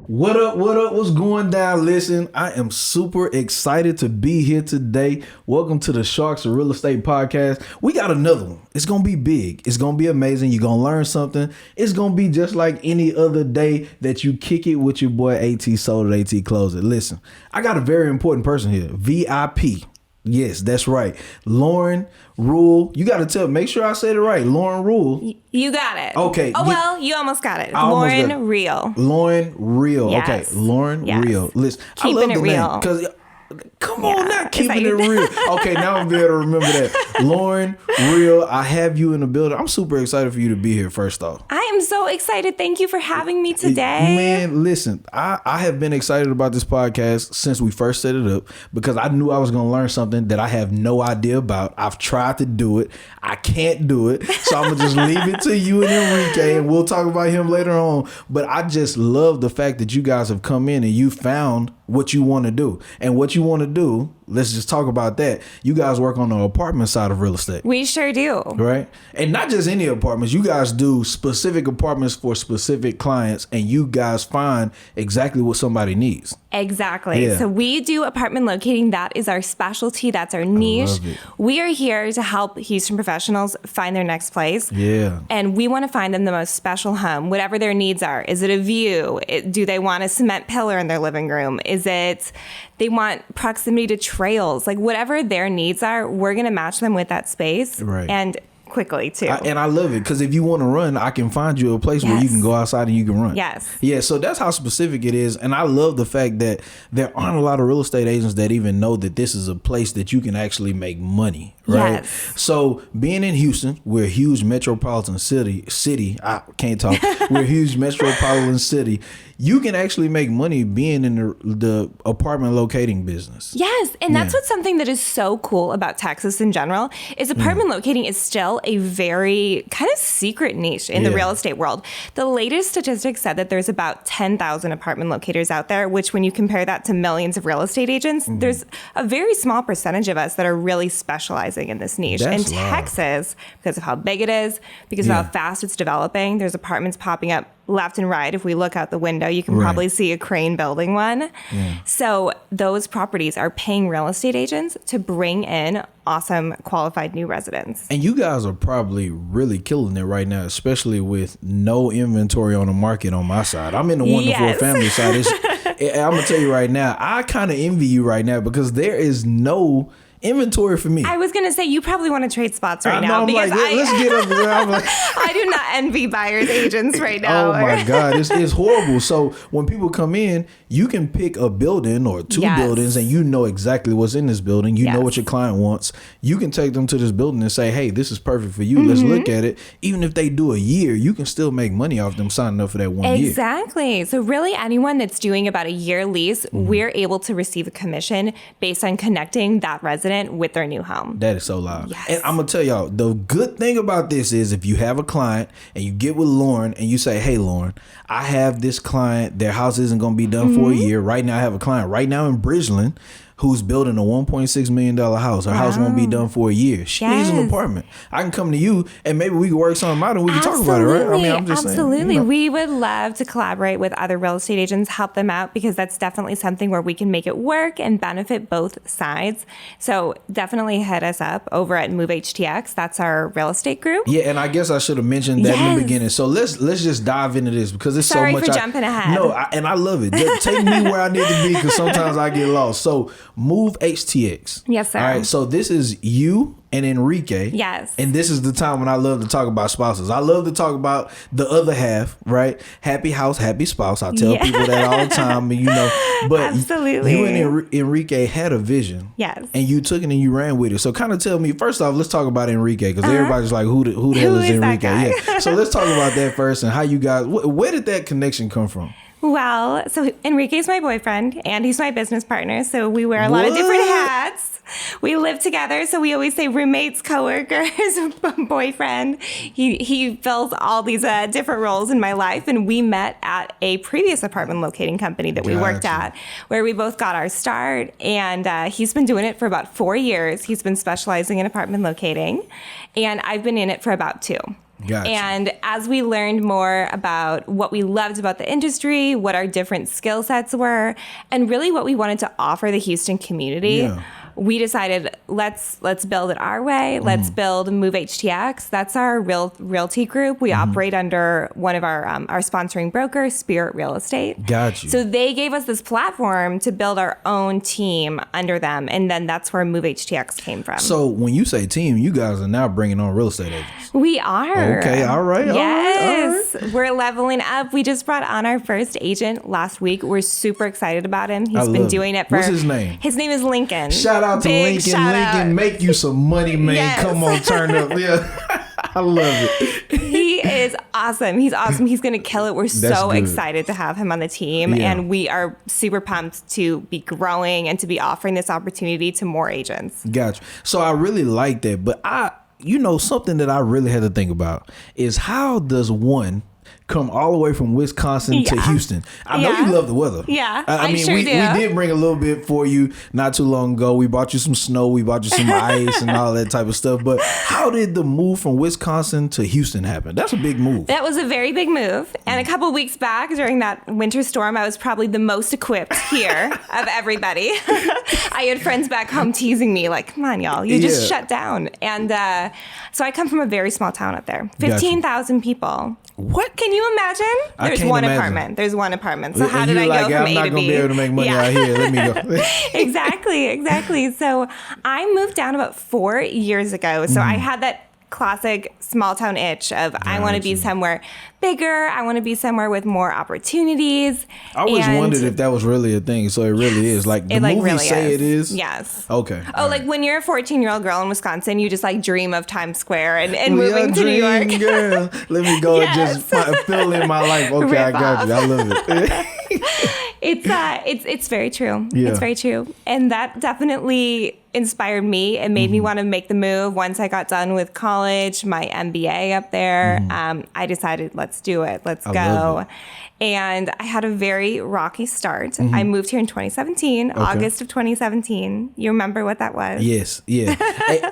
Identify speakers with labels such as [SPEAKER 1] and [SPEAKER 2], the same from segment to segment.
[SPEAKER 1] What up? What's going down? Listen, I am super excited to be here today. Welcome to the Sharks of Real Estate Podcast. We got another one. It's going to be big. It's going to be amazing. You're going to learn something. It's going to be just like any other day that you kick it with your boy AT Sold at AT Close It. Listen, I got a very important person here. VIP. Yes, that's right. Ruehl. You got to make sure I said it right. Ruehl.
[SPEAKER 2] You got it.
[SPEAKER 1] Okay.
[SPEAKER 2] Oh, well, you almost got it.
[SPEAKER 1] Ruehl. Ruehl.
[SPEAKER 2] Yes.
[SPEAKER 1] Okay. Ruehl. Listen,
[SPEAKER 2] Keeping
[SPEAKER 1] I love
[SPEAKER 2] it
[SPEAKER 1] the
[SPEAKER 2] real.
[SPEAKER 1] name because come on, not keeping it real. Okay, now I'm able to remember that. Ruehl, I have you in the building. I'm super excited for you to be here, first off.
[SPEAKER 2] I am so excited. Thank you for having me today.
[SPEAKER 1] Man, listen, I have been excited about this podcast since we first set it up because I knew I was going to learn something that I have no idea about. I've tried to do it. I can't do it. So I'm going to just leave it to you and Enrique, and we'll talk about him later on. But I just love the fact that you guys have come in and you found what you want to do. And what you want to do, let's just talk about that. You guys work on the apartment side of real estate.
[SPEAKER 2] We sure do.
[SPEAKER 1] Right? And not just any apartments. You guys do specific apartments for specific clients, and you guys find exactly what somebody needs.
[SPEAKER 2] Exactly.
[SPEAKER 1] Yeah.
[SPEAKER 2] So we do apartment locating. That is our specialty. That's our niche. We are here to help Houston professionals find their next place.
[SPEAKER 1] Yeah.
[SPEAKER 2] And we want to find them the most special home, whatever their needs are. Is it a view? Do they want a cement pillar in their living room? Is it they want proximity to trails? Like whatever their needs are, we're going to match them with that space.
[SPEAKER 1] Right.
[SPEAKER 2] And quickly too.
[SPEAKER 1] And I love it because if you want to run, I can find you a place where you can go outside and you can run.
[SPEAKER 2] Yes.
[SPEAKER 1] Yeah. So that's how specific it is. And I love the fact that there aren't a lot of real estate agents that even know that this is a place that you can actually make money. Right.
[SPEAKER 2] Yes.
[SPEAKER 1] So being in Houston, we're a huge metropolitan city. I can't talk. We're a huge metropolitan city. You can actually make money being in the apartment locating business.
[SPEAKER 2] Yes. And that's what's something that is so cool about Texas in general is apartment locating is still a very kind of secret niche in the real estate world. The latest statistics said that there's about 10,000 apartment locators out there, which when you compare that to millions of real estate agents, there's a very small percentage of us that are really specializing in this niche.
[SPEAKER 1] That's
[SPEAKER 2] in Texas, because of how big it is, because of how fast it's developing, there's apartments popping up left and right. If we look out the window, you can probably see a crane building one. So those properties are paying real estate agents to bring in awesome qualified new residents.
[SPEAKER 1] And you guys are probably really killing it right now, especially with no inventory on the market on my side. I'm in the one to four family side. I'm going to tell you right now, I kind of envy you right now because there is no inventory for me.
[SPEAKER 2] I was going to say, you probably want to trade spots right now.
[SPEAKER 1] I'm
[SPEAKER 2] because
[SPEAKER 1] like, let's get up there. I'm like,
[SPEAKER 2] I do not envy buyers agents right now.
[SPEAKER 1] Oh my God, it's horrible. So when people come in, you can pick a building or two buildings and you know exactly what's in this building. You know what your client wants. You can take them to this building and say, hey, this is perfect for you. Let's look at it. Even if they do a year, you can still make money off them signing up for that 1 year.
[SPEAKER 2] Exactly. So really anyone that's doing about a year lease, we're able to receive a commission based on connecting that resident with their new home.
[SPEAKER 1] That is so loud.
[SPEAKER 2] Yes.
[SPEAKER 1] And I'm going to tell y'all, the good thing about this is if you have a client and you get with Lauren and you say, hey, Lauren, I have this client. Their house isn't going to be done for a year. Right now, I have a client right now in Bridgeland who's building a $1.6 million house. Her house won't be done for a year. She needs an apartment. I can come to you and maybe we can work something out and we can talk about it, right? I mean, I'm just saying. You know.
[SPEAKER 2] We would love to collaborate with other real estate agents, help them out, because that's definitely something where we can make it work and benefit both sides. So definitely hit us up over at Move HTX. That's our real estate group.
[SPEAKER 1] Yeah, and I guess I should have mentioned that in the beginning. So let's just dive into this because it's
[SPEAKER 2] Sorry
[SPEAKER 1] so much.
[SPEAKER 2] for jumping ahead.
[SPEAKER 1] No, and I love it. Just take me where I need to be because sometimes I get lost. So Move HTX.
[SPEAKER 2] Yes, sir.
[SPEAKER 1] All right. So this is you and Enrique.
[SPEAKER 2] Yes.
[SPEAKER 1] And this is the time when I love to talk about spouses. I love to talk about the other half, right? Happy house, happy spouse. I tell people that all the time, and you know. But
[SPEAKER 2] absolutely,
[SPEAKER 1] you and Enrique had a vision.
[SPEAKER 2] Yes.
[SPEAKER 1] And you took it and you ran with it. So kind of tell me, first off, let's talk about Enrique because everybody's like, who the hell is Enrique? Yeah. So let's talk about that first and how you guys. Where did that connection come from?
[SPEAKER 2] Well, so Enrique's my boyfriend and he's my business partner. So we wear a lot of different hats. We live together. So we always say roommates, coworkers, boyfriend. He fills all these different roles in my life. And we met at a previous apartment locating company that we worked at, where we both got our start. And he's been doing it for about 4 years. He's been specializing in apartment locating. And I've been in it for about 2.
[SPEAKER 1] Gotcha.
[SPEAKER 2] And as we learned more about what we loved about the industry, what our different skill sets were, and really what we wanted to offer the Houston community, we decided let's build it our way. Let's build Move HTX. That's our realty group. We operate under one of our sponsoring broker, Spirit Real Estate.
[SPEAKER 1] Gotcha.
[SPEAKER 2] So they gave us this platform to build our own team under them, and then that's where Move HTX came from.
[SPEAKER 1] So when you say team, you guys are now bringing on real estate agents.
[SPEAKER 2] We are.
[SPEAKER 1] Okay, all right.
[SPEAKER 2] Yes,
[SPEAKER 1] all right.
[SPEAKER 2] We're leveling up. We just brought on our first agent last week. We're super excited about him. He's been doing it for...
[SPEAKER 1] What's his name?
[SPEAKER 2] His name is Lincoln.
[SPEAKER 1] Shout out to
[SPEAKER 2] Big
[SPEAKER 1] Lincoln.
[SPEAKER 2] shout
[SPEAKER 1] Lincoln,
[SPEAKER 2] out.
[SPEAKER 1] make you some money, man.
[SPEAKER 2] Yes.
[SPEAKER 1] Come on, turn up. Yeah. I love it.
[SPEAKER 2] He is awesome. He's awesome. He's going to kill it. We're so
[SPEAKER 1] good.
[SPEAKER 2] excited to have him on the team.
[SPEAKER 1] Yeah.
[SPEAKER 2] And we are super pumped to be growing and to be offering this opportunity to more agents.
[SPEAKER 1] Gotcha. So I really like that. But something that I really had to think about is how does one come all the way from Wisconsin to Houston? I know you love the weather.
[SPEAKER 2] Yeah,
[SPEAKER 1] I mean,
[SPEAKER 2] sure
[SPEAKER 1] we
[SPEAKER 2] do.
[SPEAKER 1] did bring a little bit for you not too long ago. We bought you some snow. We bought you some ice and all that type of stuff. But how did the move from Wisconsin to Houston happen? That's a big move.
[SPEAKER 2] That was a very big move. And a couple weeks back during that winter storm, I was probably the most equipped here of everybody. I had friends back home teasing me like, come on, y'all, you just shut down. And so I come from a very small town up there, 15,000 people.
[SPEAKER 1] What?
[SPEAKER 2] Can you imagine? There's one apartment. There's one apartment. So how did I go from A to B?
[SPEAKER 1] I'm not going to be able to make money out here. Let me go.
[SPEAKER 2] Exactly. So I moved down about 4 years ago. So I had that classic small town itch of I want to be somewhere bigger. I want to be somewhere with more opportunities.
[SPEAKER 1] I always wondered if that was really a thing. So it really is. Like the movies
[SPEAKER 2] really
[SPEAKER 1] say it is.
[SPEAKER 2] Yes.
[SPEAKER 1] Okay.
[SPEAKER 2] Oh, like when you're a 14-year-old girl in Wisconsin, you just like dream of Times Square and moving to New York.
[SPEAKER 1] Girl. Let me go and just fill in my life. Okay, I got you. I love it.
[SPEAKER 2] It's very true.
[SPEAKER 1] Yeah.
[SPEAKER 2] It's very true. And that definitely inspired me and made me want to make the move. Once I got done with college, my MBA up there, I decided, let's do it. Let's go. And I had a very rocky start. I moved here in 2017, August of 2017. You remember what that was?
[SPEAKER 1] Yes, yeah.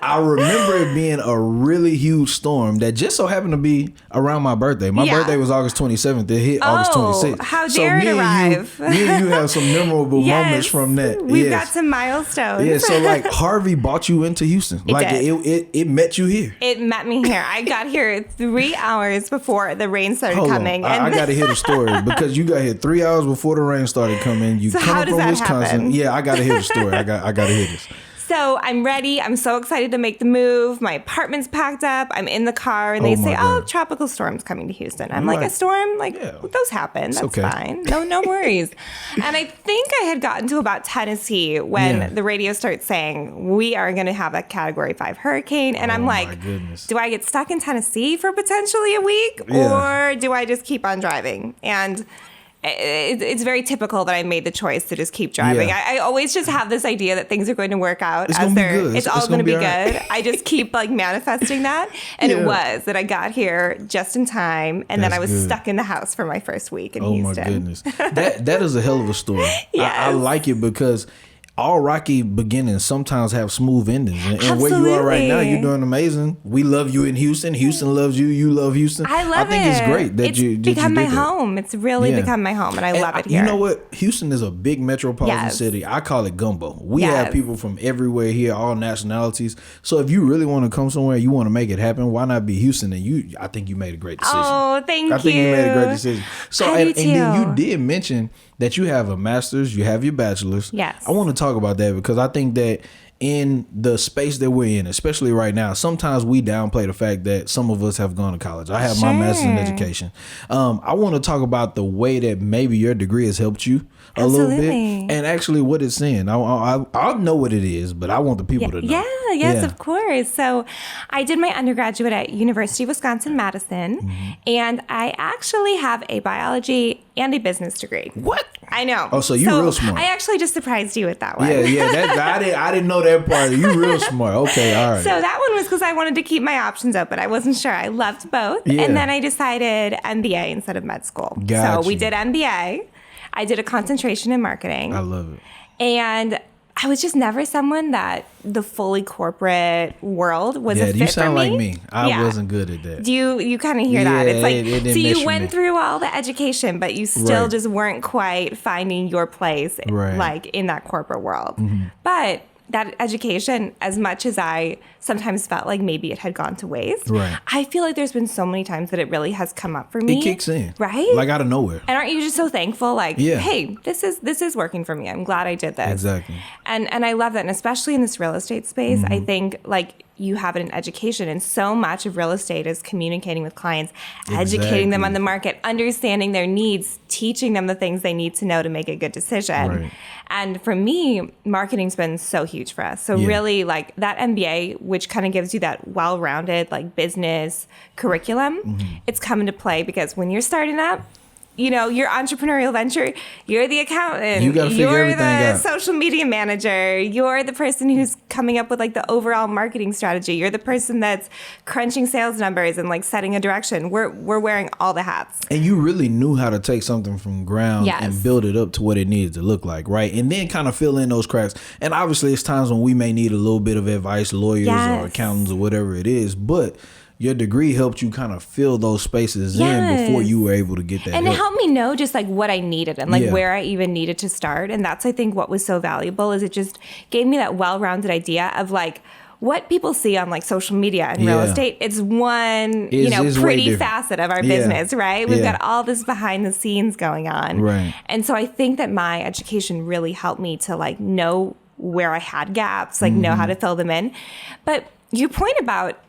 [SPEAKER 1] I remember it being a really huge storm that just so happened to be around my birthday. My birthday was August 27th. It hit August 26th.
[SPEAKER 2] How dare it arrive.
[SPEAKER 1] Me and you have some memorable moments from that.
[SPEAKER 2] We've got some milestones.
[SPEAKER 1] Yeah, so like Harvey brought you into Houston. It met you here.
[SPEAKER 2] It met me here. I got here 3 hours before the rain started coming.
[SPEAKER 1] I got to hear the story because you got here 3 hours before the rain started coming. You come from Wisconsin.
[SPEAKER 2] Happen?
[SPEAKER 1] Yeah, I got to hear the story. I got to hear this.
[SPEAKER 2] So I'm ready. I'm so excited to make the move. My apartment's packed up. I'm in the car and they say, tropical storm's coming to Houston. I'm like, a storm? Like, those happen. That's fine. No worries. And I think I had gotten to about Tennessee when the radio starts saying, we are going to have a Category 5 hurricane. And I'm like, do I get stuck in Tennessee for potentially a week? Or do I just keep on driving? And it's very typical that I made the choice to just keep driving. I always just have this idea that things are going to work out.
[SPEAKER 1] It's
[SPEAKER 2] all going to be good.
[SPEAKER 1] Right.
[SPEAKER 2] I just keep like manifesting that. And it was that I got here just in time. And then I was stuck in the house for my first week in Houston.
[SPEAKER 1] Oh my goodness. That is a hell of a story.
[SPEAKER 2] Yes.
[SPEAKER 1] I like it because all rocky beginnings sometimes have smooth endings. And where you are right now, you're doing amazing. We love you in Houston. Houston loves you. You love Houston.
[SPEAKER 2] I think
[SPEAKER 1] it's great that you
[SPEAKER 2] become my
[SPEAKER 1] did that.
[SPEAKER 2] home. It's really become my home, and I love it here.
[SPEAKER 1] You know what? Houston is a big metropolitan city. I call it gumbo. We have people from everywhere here, all nationalities. So if you really want to come somewhere, you want to make it happen, why not be Houston? And I think you made a great decision.
[SPEAKER 2] Oh, thank you.
[SPEAKER 1] I think you made a great decision. So and then you did mention that you have a master's, you have your bachelor's.
[SPEAKER 2] Yes.
[SPEAKER 1] I want to talk about that because I think that in the space that we're in, especially right now, sometimes we downplay the fact that some of us have gone to college. I have my master's in education. I want to talk about the way that maybe your degree has helped you a little bit and actually what it's saying. I know what it is, but I want the people to know.
[SPEAKER 2] Yes, of course. So I did my undergraduate at University of Wisconsin-Madison, and I actually have a biology and a business degree.
[SPEAKER 1] What?
[SPEAKER 2] I know.
[SPEAKER 1] Oh, so you're real smart.
[SPEAKER 2] I actually just surprised you with that one.
[SPEAKER 1] Yeah. I didn't know that part. You're real smart. Okay, all right.
[SPEAKER 2] So that one was because I wanted to keep my options open. I wasn't sure. I loved both.
[SPEAKER 1] Yeah.
[SPEAKER 2] And then I decided MBA instead of med school.
[SPEAKER 1] Got
[SPEAKER 2] so we
[SPEAKER 1] you.
[SPEAKER 2] did MBA. I did a concentration in marketing.
[SPEAKER 1] I love it.
[SPEAKER 2] And I was just never someone that the fully corporate world was a fit for me.
[SPEAKER 1] Yeah, you sound like me. I wasn't good at that.
[SPEAKER 2] Do you kind of hear that? It's like,
[SPEAKER 1] it didn't
[SPEAKER 2] so
[SPEAKER 1] mesh
[SPEAKER 2] you
[SPEAKER 1] with
[SPEAKER 2] went
[SPEAKER 1] me.
[SPEAKER 2] through all the education, but you still
[SPEAKER 1] Right.
[SPEAKER 2] just weren't quite finding your place
[SPEAKER 1] Right.
[SPEAKER 2] like in that corporate world.
[SPEAKER 1] Mm-hmm.
[SPEAKER 2] But that education, as much as I sometimes felt like maybe it had gone to waste,
[SPEAKER 1] Right.
[SPEAKER 2] I feel like there's been so many times that it really has come up for me.
[SPEAKER 1] It kicks in.
[SPEAKER 2] Right?
[SPEAKER 1] Like out of nowhere.
[SPEAKER 2] And aren't you just so thankful? Like,
[SPEAKER 1] Yeah.
[SPEAKER 2] hey, this is working for me. I'm glad I did this.
[SPEAKER 1] Exactly.
[SPEAKER 2] And I love that. And especially in this real estate space,
[SPEAKER 1] Mm-hmm.
[SPEAKER 2] I think like you have an education, and so much of real estate is communicating with clients, educating them
[SPEAKER 1] Exactly.
[SPEAKER 2] on the market, understanding their needs, teaching them the things they need to know to make a good decision.
[SPEAKER 1] Right.
[SPEAKER 2] And for me, marketing's been so huge for us. So
[SPEAKER 1] Yeah.
[SPEAKER 2] really like that MBA, which kind of gives you that well-rounded like business curriculum,
[SPEAKER 1] Mm-hmm.
[SPEAKER 2] it's come into play because when you're starting up, you know, your entrepreneurial venture, you're the accountant,
[SPEAKER 1] You gotta figure
[SPEAKER 2] you're
[SPEAKER 1] everything
[SPEAKER 2] the
[SPEAKER 1] out.
[SPEAKER 2] social media manager, you're the person who's coming up with like the overall marketing strategy, you're the person that's crunching sales numbers and like setting a direction. We're wearing all the hats.
[SPEAKER 1] And you really knew how to take something from ground
[SPEAKER 2] Yes.
[SPEAKER 1] and build it up to what it needed to look like, right? And then kind of fill in those cracks. And obviously, it's times when we may need a little bit of advice, lawyers
[SPEAKER 2] Yes.
[SPEAKER 1] or accountants or whatever it is. But your degree helped you kind of fill those spaces in
[SPEAKER 2] Yes.
[SPEAKER 1] before you were able to get that
[SPEAKER 2] And it
[SPEAKER 1] help.
[SPEAKER 2] helped me know just like what I needed and like
[SPEAKER 1] Yeah.
[SPEAKER 2] where I even needed to start. And that's, I think, what was so valuable is it just gave me that well-rounded idea of like what people see on like social media and real
[SPEAKER 1] Yeah.
[SPEAKER 2] estate. It's one,
[SPEAKER 1] It's way
[SPEAKER 2] pretty
[SPEAKER 1] different.
[SPEAKER 2] facet of our
[SPEAKER 1] Yeah.
[SPEAKER 2] business, right? We've
[SPEAKER 1] Yeah.
[SPEAKER 2] got all this behind the scenes going on.
[SPEAKER 1] Right.
[SPEAKER 2] And so I think that my education really helped me to like know where I had gaps, like know
[SPEAKER 1] Mm-hmm.
[SPEAKER 2] how to fill them in. But your point about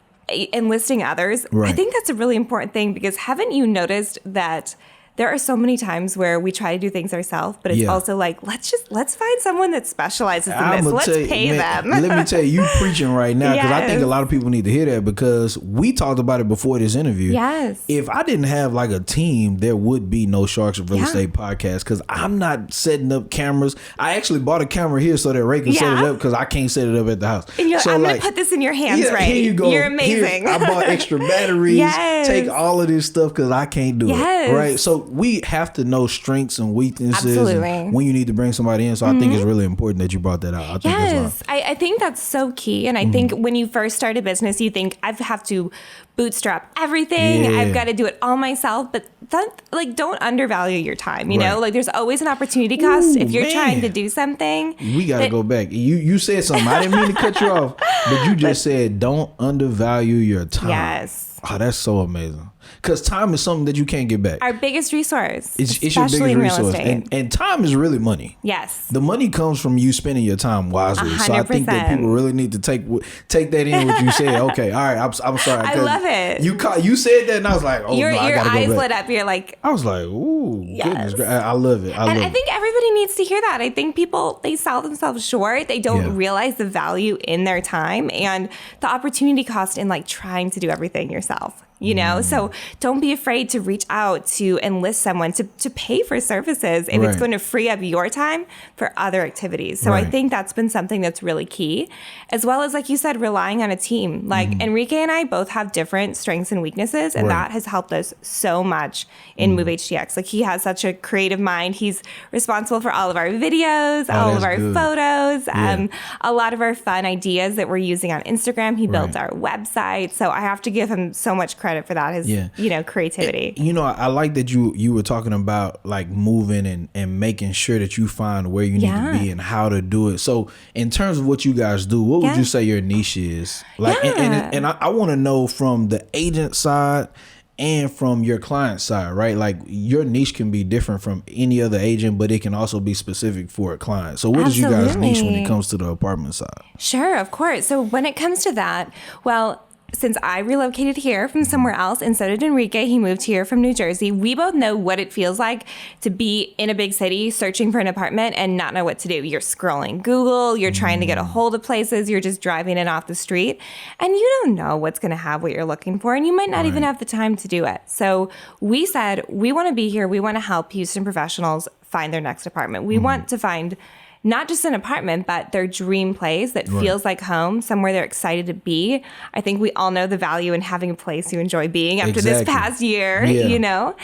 [SPEAKER 2] enlisting others, I
[SPEAKER 1] Right.
[SPEAKER 2] think that's a really important thing because haven't you noticed that there are so many times where we try to do things ourselves, but it's
[SPEAKER 1] Yeah.
[SPEAKER 2] also like, let's find someone that specializes in
[SPEAKER 1] I'ma
[SPEAKER 2] this. Let's
[SPEAKER 1] tell you,
[SPEAKER 2] pay
[SPEAKER 1] man,
[SPEAKER 2] them.
[SPEAKER 1] Let me tell you preaching right now because I think
[SPEAKER 2] Yes.
[SPEAKER 1] a lot of people need to hear that because we talked about it before this interview.
[SPEAKER 2] Yes.
[SPEAKER 1] If I didn't have like a team, there would be no Sharks of Real
[SPEAKER 2] Yeah.
[SPEAKER 1] Estate podcast because I'm not setting up cameras. I actually bought a camera here so that Ray can set it
[SPEAKER 2] Yeah.
[SPEAKER 1] up because I can't set it up at the house.
[SPEAKER 2] And you're
[SPEAKER 1] so
[SPEAKER 2] like, I'm
[SPEAKER 1] like,
[SPEAKER 2] going to put this in your hands,
[SPEAKER 1] yeah,
[SPEAKER 2] right?
[SPEAKER 1] here you go.
[SPEAKER 2] You're
[SPEAKER 1] Here,
[SPEAKER 2] amazing.
[SPEAKER 1] I bought extra batteries.
[SPEAKER 2] Yes.
[SPEAKER 1] Take all of this stuff because I can't do
[SPEAKER 2] Yes.
[SPEAKER 1] it. Right. So we have to know strengths and weaknesses
[SPEAKER 2] Absolutely.
[SPEAKER 1] and when you need to bring somebody in. So I think it's really important that you brought that out. I think that's
[SPEAKER 2] Yes, I think that's so key. And I
[SPEAKER 1] Mm-hmm.
[SPEAKER 2] think when you first start a business, you think I have to bootstrap everything.
[SPEAKER 1] Yeah.
[SPEAKER 2] I've got to do it all myself. But that, like, don't undervalue your time. You know,
[SPEAKER 1] Right.
[SPEAKER 2] like there's always an opportunity cost
[SPEAKER 1] Ooh,
[SPEAKER 2] if you're
[SPEAKER 1] man.
[SPEAKER 2] trying to do something.
[SPEAKER 1] We got to
[SPEAKER 2] that-
[SPEAKER 1] go back. You said something. I didn't mean to cut you off, but you just said don't undervalue your time.
[SPEAKER 2] Yes.
[SPEAKER 1] Oh, that's so amazing. Because time is something that you can't get back.
[SPEAKER 2] Our biggest resource,
[SPEAKER 1] It's your
[SPEAKER 2] especially in
[SPEAKER 1] biggest
[SPEAKER 2] real
[SPEAKER 1] resource.
[SPEAKER 2] estate.
[SPEAKER 1] And time is really money.
[SPEAKER 2] Yes.
[SPEAKER 1] The money comes from you spending your time wisely. So I think that
[SPEAKER 2] 100%.
[SPEAKER 1] people really need to take that in what you said. Okay, all right, I'm sorry.
[SPEAKER 2] I
[SPEAKER 1] 'cause
[SPEAKER 2] love it.
[SPEAKER 1] You said that and I was like, oh,
[SPEAKER 2] Your
[SPEAKER 1] no, I gotta
[SPEAKER 2] eyes
[SPEAKER 1] go back.
[SPEAKER 2] lit up. You're like,
[SPEAKER 1] I was like, ooh,
[SPEAKER 2] Yes.
[SPEAKER 1] goodness. I love it. I
[SPEAKER 2] and
[SPEAKER 1] love
[SPEAKER 2] I think everybody needs to hear that. I think people, they sell themselves short. They don't
[SPEAKER 1] Yeah.
[SPEAKER 2] realize the value in their time and the opportunity cost in like trying to do everything yourself. You know, so don't be afraid to reach out to enlist someone to pay for services if
[SPEAKER 1] Right.
[SPEAKER 2] it's going to free up your time for other activities. So I
[SPEAKER 1] Right.
[SPEAKER 2] think that's been something that's really key, as well as, like you said, relying on a team. Like Enrique and I both have different strengths and weaknesses, and
[SPEAKER 1] Right.
[SPEAKER 2] that has helped us so much in Move HTX. Like he has such a creative mind. He's responsible for all of our videos, all of
[SPEAKER 1] that's
[SPEAKER 2] our
[SPEAKER 1] good.
[SPEAKER 2] photos,
[SPEAKER 1] Yeah.
[SPEAKER 2] a lot of our fun ideas that we're using on Instagram. He built
[SPEAKER 1] Right.
[SPEAKER 2] our website. So I have to give him so much credit for that, his,
[SPEAKER 1] Yeah.
[SPEAKER 2] creativity.
[SPEAKER 1] You know, I like that you were talking about like moving and making sure that you find where you need
[SPEAKER 2] Yeah.
[SPEAKER 1] to be and how to do it. So in terms of what you guys do, what would
[SPEAKER 2] Yeah.
[SPEAKER 1] you say your niche is? Like,
[SPEAKER 2] Yeah.
[SPEAKER 1] and I want to know from the agent side and from your client side, right? Like your niche can be different from any other agent, but it can also be specific for a client. So what is you guys niche when
[SPEAKER 2] Absolutely.
[SPEAKER 1] it comes to the apartment side?
[SPEAKER 2] Sure, of course. So when it comes to that, well, since I relocated here from somewhere else, and so did Enrique, he moved here from New Jersey, we both know what it feels like to be in a big city searching for an apartment and not know what to do. You're scrolling Google, you're trying to get a hold of places, you're just driving in off the street, and you don't know what's going to have what you're looking for, and you might not even have the time to do it. So we said, we want to be here, we want to help Houston professionals find their next apartment. We want to find not just an apartment, but their dream place that feels like home, somewhere they're excited to be. I think we all know the value in having a place you enjoy being after this past year, you know?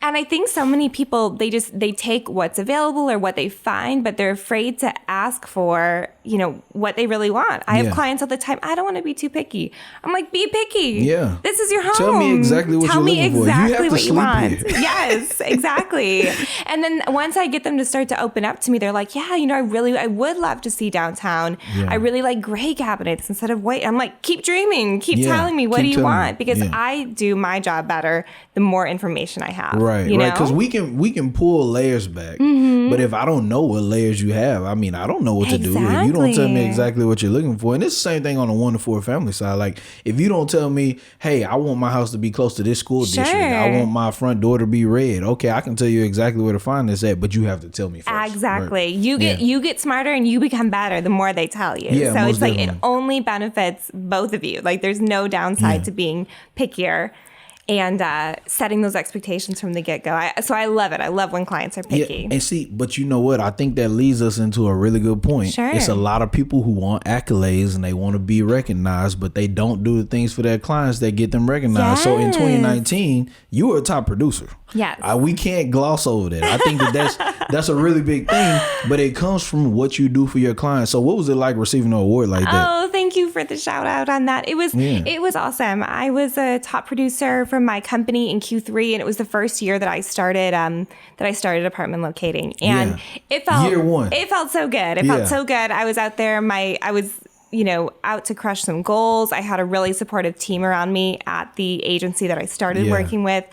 [SPEAKER 2] And I think so many people, they take what's available or what they find, but they're afraid to ask for, you know, what they really want. I have clients all the time, I don't want to be too picky. I'm like, be picky.
[SPEAKER 1] Yeah.
[SPEAKER 2] This is your home.
[SPEAKER 1] Tell me exactly what you're looking for. You have to
[SPEAKER 2] what you
[SPEAKER 1] sleep
[SPEAKER 2] want.
[SPEAKER 1] here.
[SPEAKER 2] Yes, exactly. And then once I get them to start to open up to me, they're like, yeah, you know, I would love to see downtown. Yeah. I really like gray cabinets instead of white. I'm like, keep dreaming, keep telling me, what do you want? Because I do my job better the more information I have.
[SPEAKER 1] Right,
[SPEAKER 2] you know?
[SPEAKER 1] Because we can pull layers back. But if I don't know what layers you have, I mean, I don't know what to do. If you don't tell me exactly what you're looking for, and it's the same thing on the 1 to 4 family side. Like, if you don't tell me, hey, I want my house to be close to this school district, I want my front door to be red. Okay, I can tell you exactly where to find this at, but you have to tell me first.
[SPEAKER 2] Exactly. Right? You get smarter and you become better the more they tell you.
[SPEAKER 1] Yeah,
[SPEAKER 2] so it's
[SPEAKER 1] definitely.
[SPEAKER 2] Like it only benefits both of you. Like there's no downside to being pickier and setting those expectations from the get-go. So I love it. I love when clients are picky.
[SPEAKER 1] Yeah, and see, but you know what? I think that leads us into a really good point.
[SPEAKER 2] Sure.
[SPEAKER 1] It's a lot of people who want accolades and they want to be recognized, but they don't do the things for their clients that get them recognized. Yes. So in 2019, you were a top producer.
[SPEAKER 2] Yes.
[SPEAKER 1] We can't gloss over that. I think that's a really big thing, but it comes from what you do for your clients. So what was it like receiving an award like that?
[SPEAKER 2] Oh, thank you for the shout out on that. It was awesome. I was a top producer for my company in Q3, and it was the first year that I started apartment locating, and it felt
[SPEAKER 1] year one.
[SPEAKER 2] It felt so good. It felt so good. I was out there. I was out to crush some goals. I had a really supportive team around me at the agency that I started working with,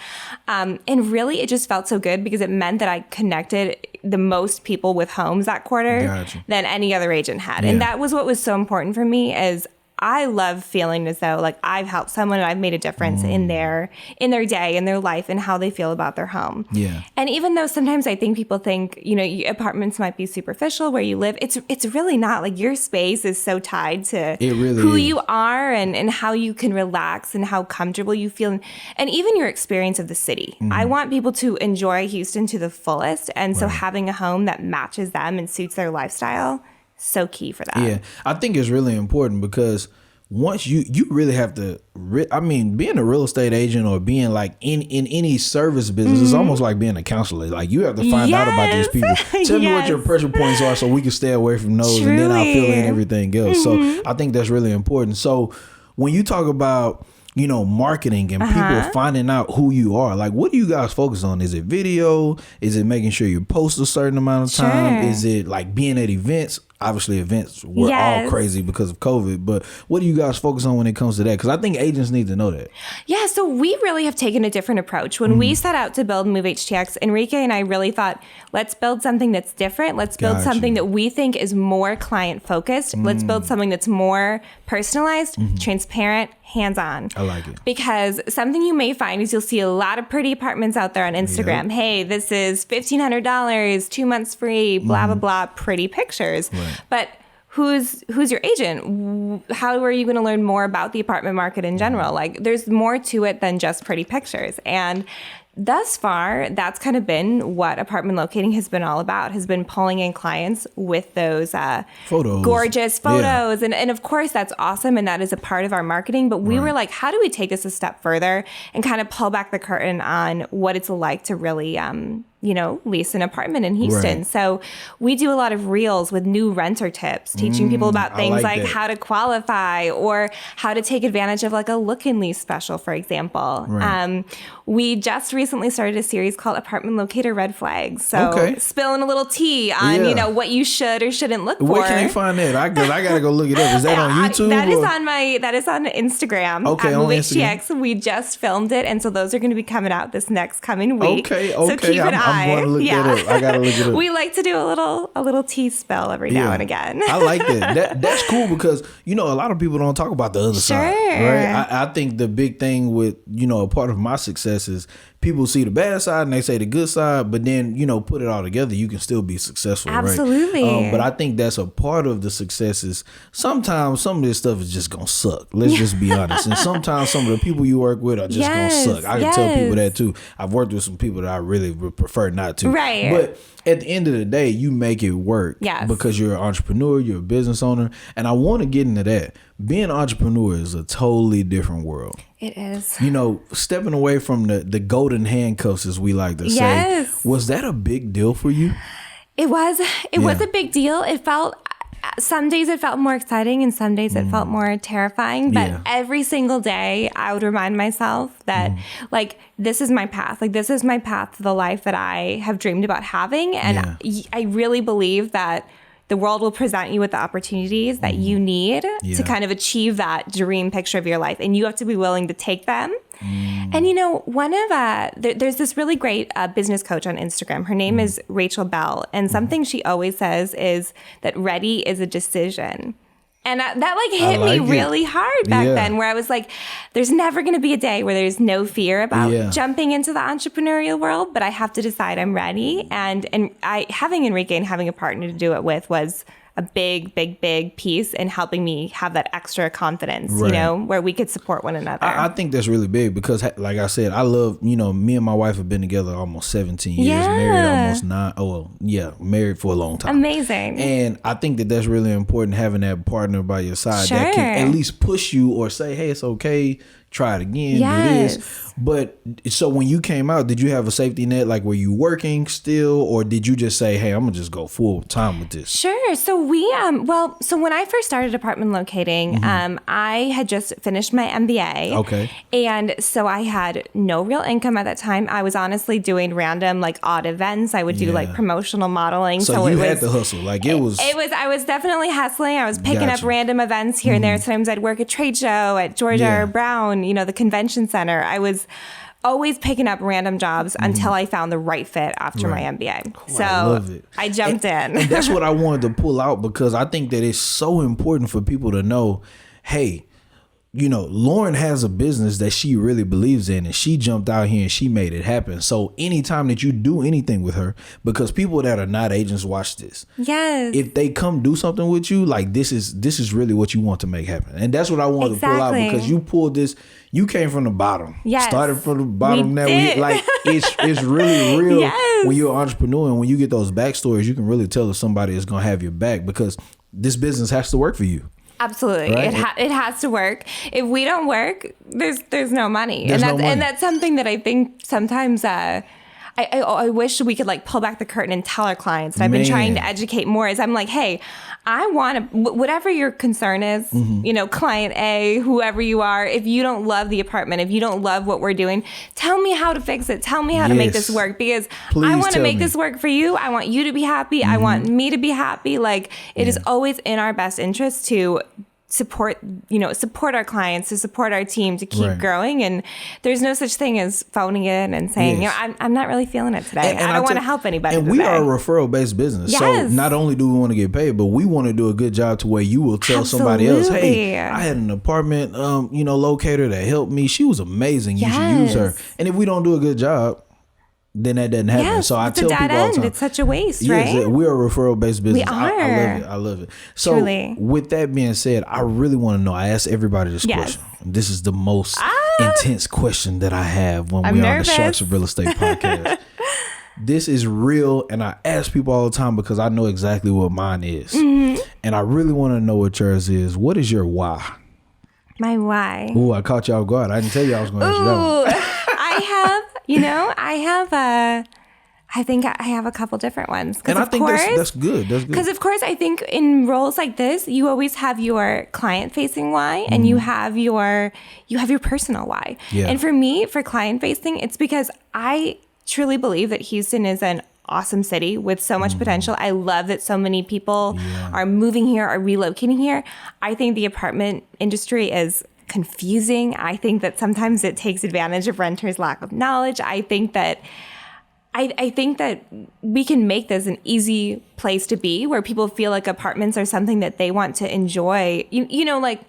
[SPEAKER 2] and really it just felt so good because it meant that I connected the most people with homes that quarter than any other agent had, and that was what was so important for me. Is I love feeling as though like I've helped someone and I've made a difference in their day, in their life, and how they feel about their home. Yeah. And even though sometimes I think people think, apartments might be superficial where you live, it's really not. Like your space is so tied to who you are and how you can relax and how comfortable you feel, and even your experience of the city. I want people to enjoy Houston to the fullest, and so having a home that matches them and suits their lifestyle, so key for that.
[SPEAKER 1] Yeah, I think it's really important because once you really have to, being a real estate agent or being like in any service business, it's almost like being a counselor. Like you have to find out about these people. Tell me what your pressure points are so we can stay away from those. Truly. And then I'll fill in everything else. So I think that's really important. So when you talk about marketing and people finding out who you are, like what do you guys focus on? Is it video? Is it making sure you post a certain amount of time? Is it like being at events? Obviously events were all crazy because of COVID, but what do you guys focus on when it comes to that? Because I think agents need to know that. Yeah,
[SPEAKER 2] so we really have taken a different approach. When we set out to build Move HTX, Enrique and I really thought, let's build something that's different. Let's build something that we think is more client focused. Let's build something that's more personalized, transparent, hands-on.
[SPEAKER 1] I like it.
[SPEAKER 2] Because something you may find is you'll see a lot of pretty apartments out there on Instagram. Yep. Hey, this is $1,500, 2 months free, blah, blah, blah, pretty pictures. Right. But who's your agent? How are you going to learn more about the apartment market in general? Like there's more to it than just pretty pictures. And thus far, that's kind of been what apartment locating has been all about, has been pulling in clients with those gorgeous photos. Yeah. And of course, that's awesome. And that is a part of our marketing. But we were like, how do we take this a step further and kind of pull back the curtain on what it's like to really lease an apartment in Houston. Right. So we do a lot of reels with new renter tips, teaching people about things like how to qualify or how to take advantage of like a look and lease special, for example. Right. We just recently started a series called Apartment Locator Red Flags. So spilling a little tea on, what you should or shouldn't look for.
[SPEAKER 1] Where can they find that? I got to go look it up. Is that on YouTube?
[SPEAKER 2] That is on Instagram.
[SPEAKER 1] Okay,
[SPEAKER 2] on
[SPEAKER 1] Move HTX.
[SPEAKER 2] We just filmed it. And so those are going to be coming out this next coming week.
[SPEAKER 1] Okay.
[SPEAKER 2] So keep an eye why.
[SPEAKER 1] I'm going to look that up. I got to look it up.
[SPEAKER 2] We like to do a little tea spell every now and again.
[SPEAKER 1] I like that. That's cool because, a lot of people don't talk about the other side. Right? I think the big thing with, a part of my success is people see the bad side and they say the good side, but then, put it all together, you can still be successful.
[SPEAKER 2] Absolutely.
[SPEAKER 1] Right? But I think that's a part of the success is sometimes some of this stuff is just going to suck. Let's just be honest. And sometimes some of the people you work with are just going to suck. I can tell people that too. I've worked with some people that I really would prefer not to.
[SPEAKER 2] Right.
[SPEAKER 1] But at the end of the day, you make it work because you're an entrepreneur, you're a business owner. And I want to get into that. Being an entrepreneur is a totally different world.
[SPEAKER 2] It is.
[SPEAKER 1] Stepping away from the golden handcuffs, as we like to say. Was that a big deal for you?
[SPEAKER 2] It was. It was a big deal. It felt, some days it felt more exciting and some days it felt more terrifying. But every single day I would remind myself that this is my path. This is my path to the life that I have dreamed about having. And I really believe that the world will present you with the opportunities that you need to kind of achieve that dream picture of your life. And you have to be willing to take them. And, there's this really great business coach on Instagram. Her name is Rachel Bell. And something she always says is that ready is a decision. And that hit me really hard back then, where I was like, there's never going to be a day where there's no fear about jumping into the entrepreneurial world, but I have to decide I'm ready. And having Enrique and having a partner to do it with was a big, big, big piece in helping me have that extra confidence, where we could support one another.
[SPEAKER 1] I think that's really big because, like I said, I love, me and my wife have been together almost 17 years, married almost 9. Oh, well, married for a long time.
[SPEAKER 2] Amazing.
[SPEAKER 1] And I think that that's really important, having that partner by your side that can at least push you or say, hey, it's okay. Try it again. Do this. But so when you came out, did you have a safety net? Were you working still, or did you just say, hey, I'm gonna just go full time with this?
[SPEAKER 2] Sure. So so when I first started apartment locating, I had just finished my MBA.
[SPEAKER 1] Okay.
[SPEAKER 2] And so I had no real income at that time. I was honestly doing random odd events. I would do promotional modeling.
[SPEAKER 1] So you had to hustle. I
[SPEAKER 2] was definitely hustling. I was picking up random events here and there. Sometimes I'd work a trade show at Georgia or Brown, the convention center. I was always picking up random jobs until I found the right fit after my MBA. So
[SPEAKER 1] I love it.
[SPEAKER 2] I jumped in.
[SPEAKER 1] And that's what I wanted to pull out because I think that it's so important for people to know, hey, Lauren has a business that she really believes in and she jumped out here and she made it happen. So anytime that you do anything with her, because people that are not agents watch this.
[SPEAKER 2] Yes.
[SPEAKER 1] If they come do something with you, this is really what you want to make happen. And that's what I wanted to pull out because you pulled this, you came from the bottom.
[SPEAKER 2] Yes.
[SPEAKER 1] Started from the bottom. It's really real when you're an entrepreneur and when you get those backstories, you can really tell if somebody is going to have your back because this business has to work for you.
[SPEAKER 2] Absolutely. Right? It has to work. If we don't work, there's no money. And that's something that I think sometimes I wish we could pull back the curtain and tell our clients. And I've been trying to educate more is I'm like, hey, I want to, whatever your concern is, client A, whoever you are, if you don't love the apartment, if you don't love what we're doing, tell me how to fix it. Tell me how to make this work because I want to make this work for you. I want you to be happy. I want me to be happy. It is always in our best interest to support our clients, to support our team, to keep growing. And there's no such thing as phoning in and saying, I'm not really feeling it today. I don't want to help anybody
[SPEAKER 1] And
[SPEAKER 2] today.
[SPEAKER 1] we are a referral-based business. Yes. So not only do we want to get paid, but we want to do a good job to where you will tell somebody else, hey, I had an apartment, locator that helped me. She was amazing. You should use her. And if we don't do a good job, then that doesn't happen.
[SPEAKER 2] Yes,
[SPEAKER 1] so I tell people all the time,
[SPEAKER 2] it's such a waste, right?
[SPEAKER 1] Yes, we're a referral-based business.
[SPEAKER 2] We are.
[SPEAKER 1] I love it. So
[SPEAKER 2] Truly.
[SPEAKER 1] With that being said, I really want to know, I ask everybody this question. This is the most intense question that I have when we're on the Sharks of Real Estate podcast. This is real, and I ask people all the time because I know exactly what mine is. And I really want to know what yours is. What is your why?
[SPEAKER 2] My why?
[SPEAKER 1] Ooh, I caught you off guard. I didn't tell you I was going to ask you that one.
[SPEAKER 2] I think I have a couple different ones.
[SPEAKER 1] And I think that's good. That's good.
[SPEAKER 2] Because of course, I think in roles like this, you always have your client-facing why, and you have your personal why. Yeah. And for me, for client-facing, it's because I truly believe that Houston is an awesome city with so much potential. I love that so many people are moving here, are relocating here. I think the apartment industry is confusing. I think that sometimes it takes advantage of renters' lack of knowledge. I think that I think that we can make this an easy place to be where people feel like apartments are something that they want to enjoy. You know, like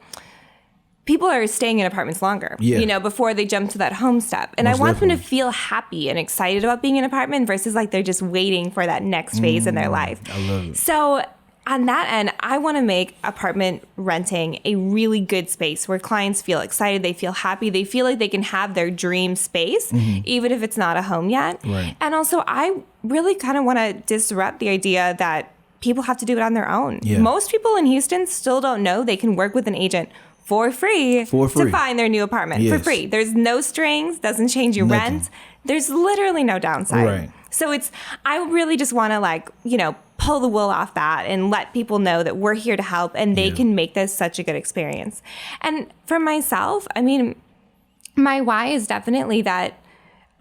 [SPEAKER 2] people are staying in apartments longer, you know, before they jump to that home step. And I want them to feel happy and excited about being in an apartment versus like they're just waiting for that next phase in their life.
[SPEAKER 1] I love it.
[SPEAKER 2] So on that end, I want to make apartment renting a really good space where clients feel excited, they feel happy, they feel like they can have their dream space, even if it's not a home yet.
[SPEAKER 1] Right.
[SPEAKER 2] And also, I really kind of want to disrupt the idea that people have to do it on their own.
[SPEAKER 1] Yeah.
[SPEAKER 2] Most people in Houston still don't know they can work with an agent for free to find their new apartment for free. There's no strings, doesn't change your rent. There's literally no downside.
[SPEAKER 1] Right.
[SPEAKER 2] So I really just want to like, you know, pull the wool off that and let people know that we're here to help and they can make this such a good experience. And for myself, I mean, my why is definitely that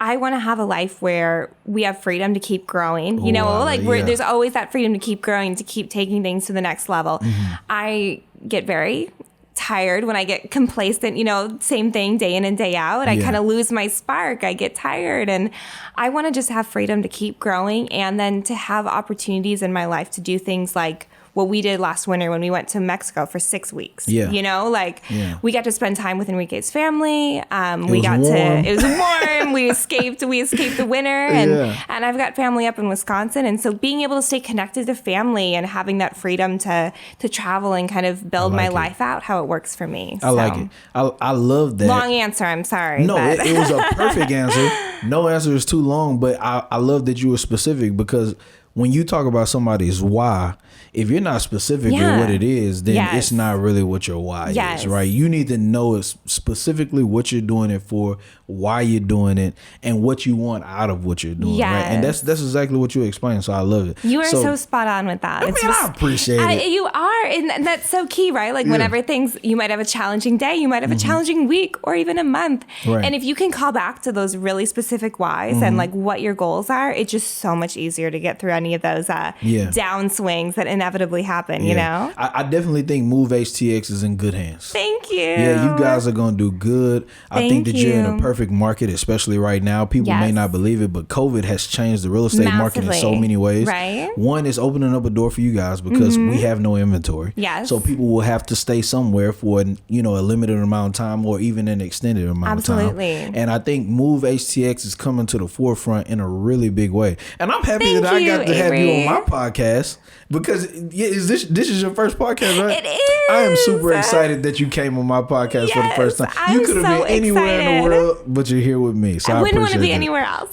[SPEAKER 2] I want to have a life where we have freedom to keep growing. You know, there's always that freedom to keep growing, to keep taking things to the next level. I get very tired when I get complacent, you know, same thing day in and day out. I kind of lose my spark. I get tired, and I want to just have freedom to keep growing and then to have opportunities in my life to do things like what we did last winter when we went to Mexico for 6 weeks. You know, like we got to spend time with Enrique's family. It was warm. we escaped the winter, and I've got family up in Wisconsin. And so being able to stay connected to family and having that freedom to travel and kind of build my life out how it works for me.
[SPEAKER 1] I like it. I love that.
[SPEAKER 2] Long answer. I'm sorry.
[SPEAKER 1] No, it was a perfect answer. No answer is too long, but I love that you were specific, because when you talk about somebody's why, if you're not specific in what it is, then it's not really what your why is, right? You need to know specifically what you're doing it for, why you're doing it, and what you want out of what you're doing, right? And that's exactly what you explained, so I love it.
[SPEAKER 2] You are so spot on with that.
[SPEAKER 1] I appreciate it.
[SPEAKER 2] You are, and that's so key, right? Like whenever you might have a challenging day, you might have a challenging week or even a month. Right. And if you can call back to those really specific whys and like what your goals are, it's just so much easier to get through any of those downswings that inevitably happen, you know?
[SPEAKER 1] I definitely think Move HTX is in good hands.
[SPEAKER 2] Thank you.
[SPEAKER 1] Yeah, you guys are going to do good. I think that you're in a perfect market, especially right now. People may not believe it, but COVID has changed the real estate market in so many ways.
[SPEAKER 2] Right.
[SPEAKER 1] One is opening up a door for you guys because we have no inventory.
[SPEAKER 2] Yes.
[SPEAKER 1] So people will have to stay somewhere for, you know, a limited amount of time or even an extended amount of time.
[SPEAKER 2] Absolutely.
[SPEAKER 1] And I think Move HTX is coming to the forefront in a really big way. And I'm happy that I got to have you on my podcast, because this is your first podcast, right?
[SPEAKER 2] It is.
[SPEAKER 1] I am super excited that you came on my podcast for the first time.
[SPEAKER 2] I'm
[SPEAKER 1] You could have been anywhere in the world, but you're here with me. So I
[SPEAKER 2] wouldn't want to be
[SPEAKER 1] that.
[SPEAKER 2] anywhere else.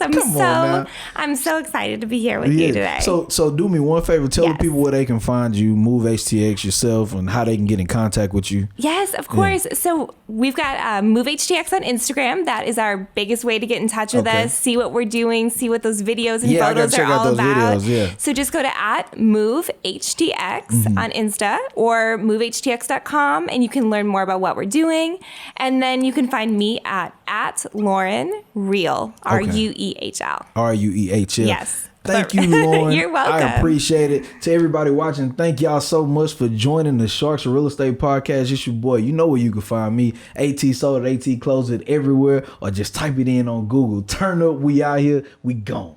[SPEAKER 2] I'm so excited to be here with you today.
[SPEAKER 1] So do me one favor. Tell the people where they can find you, Move HTX yourself, and how they can get in contact with you.
[SPEAKER 2] Yes, of course. So we've got Move HTX on Instagram. That is our biggest way to get in touch with us, see what we're doing, see what those videos and photos are all about. So just go to @MoveHTX on Insta or movehtx.com, and you can learn more about what we're doing. And then you can find me at Lauren Ruehl, Ruehl.
[SPEAKER 1] Ruehl.
[SPEAKER 2] Yes.
[SPEAKER 1] Thank you, Lauren.
[SPEAKER 2] You're welcome.
[SPEAKER 1] I appreciate it. To everybody watching, thank y'all so much for joining the Sharks of Real Estate Podcast. It's your boy. You know where you can find me. AT Sold, AT Closed It everywhere, or just type it in on Google. Turn up. We out here. We gone.